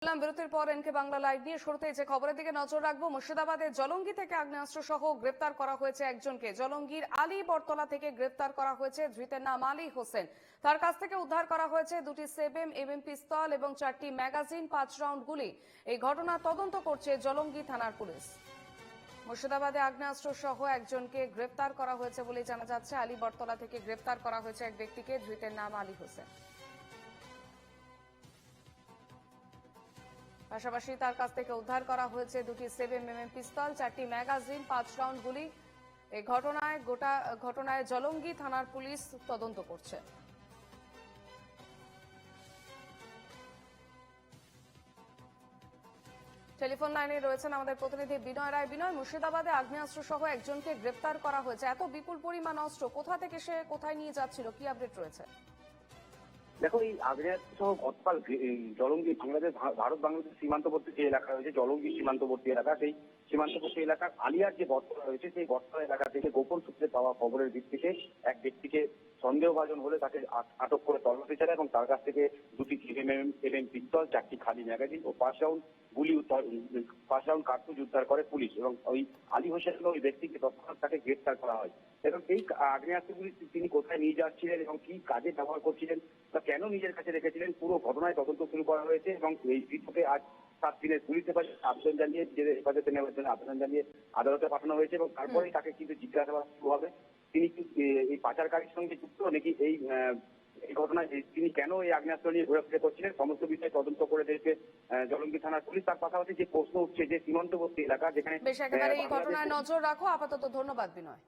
বিরতির পর NK Bangla live নিয়ে শুরুতে যে খবরের দিকে নজর রাখবো। মুর্শিদাবাদের জলঙ্গি থেকে আগ্নেয়াস্ত্র সহ গ্রেপ্তার করা হয়েছে একজনকে। জলঙ্গির আলী বটতলা থেকে গ্রেপ্তার করা হয়েছে। ধৃতের নাম আলী হোসেন। তার কাছ থেকে উদ্ধার করা হয়েছে দুটি 7mm পিস্তল এবং 4টি ম্যাগাজিন, 5 রাউন্ড গুলি। এই ঘটনা তদন্ত করছে জলঙ্গি থানার পুলিশ। মুর্শিদাবাদে আগ্নেয়াস্ত্র সহ একজনকে গ্রেপ্তার করা হয়েছে বলে জানা যাচ্ছে। আলী বটতলা থেকে গ্রেপ্তার করা হয়েছে এক ব্যক্তিকে। ধৃতের নাম আলী হোসেন। পাশাপাশি তার কাছ থেকে উদ্ধার করা হয়েছে দুটি 7mm পিস্তল, 4টি ম্যাগাজিন, 5 রাউন্ড গুলি। এই ঘটনায় জলঙ্গি থানার পুলিশ তদন্ত করছে। টেলিফোন লাইনে রয়েছেন আমাদের প্রতিনিধি বিনয় রায়। বিনয়, মুর্শিদাবাদে আগ্নেয়াস্ত্র সহ একজনকে গ্রেপ্তার করা হয়েছে। এত বিপুল পরিমাণ অস্ত্র কোথা থেকে সে কোথায় নিয়ে যাচ্ছিল, কি আপডেট রয়েছে? দেখো, এই আগ্নেয়াস্ত্র সহ গতকাল জলঙ্গি বাংলাদেশ ভারত বাংলাদেশ সীমান্তবর্তী যে এলাকা রয়েছে, জলঙ্গি সীমান্তবর্তী এলাকা, সেই সীমান্তবর্তী এলাকার আলিয়ার যে বটতলা রয়েছে, সেই বটতলা এলাকা থেকে গোপন সূত্রে পাওয়া খবরের ভিত্তিতে এক ব্যক্তিকে সন্দেহভাজন হলে তাকে আটক করে তল্লাশি চালায় এবং তার কাছ থেকে দুটি 7mm পিস্তল, 4টি খালি ম্যাগাজিন ও 5 রাউন্ড কার্তুজ উদ্ধার করে পুলিশ। এবং ওই আলী হোসেন ওই ব্যক্তিকে তৎক্ষণাৎ তাকে গ্রেফতার করা হয়। এবং এই আগ্নেয়াস্ত্রগুলি তিনি কোথায় নিয়ে যাচ্ছিলেন এবং কি কাজে ব্যবহার করছিলেন বা কেন নিজের কাছে রেখেছিলেন, পুরো ঘটনায় তদন্ত শুরু করা হয়েছে। এবং এই বিষয়কে আজ 7 দিনের পুলিশ হেফাজতে আবেদন জানিয়ে হেফাজতে নেওয়ার জন্য আবেদন জানিয়ে আদালতে পাঠানো হয়েছে। এবং তারপরেই তাকে কিন্তু জিজ্ঞাসাবাদ শুরু হবে। তিনি কি এই পাচারকারীর সঙ্গে যুক্ত, নাকি এই ঘটনায় তিনি কেন এই আগ্নেয়াস্ত্র নিয়ে ঘোরাফেরা করছিলেন, সমস্ত বিষয় তদন্ত করে দেখবে জলঙ্গি থানার পুলিশ। তার পাশাপাশি যে প্রশ্ন উঠছে যে সীমান্তবর্তী এলাকা যেখানে বেশ, একেবারে এই ঘটনায় নজর রাখো। আপাতত ধন্যবাদ বিনয়।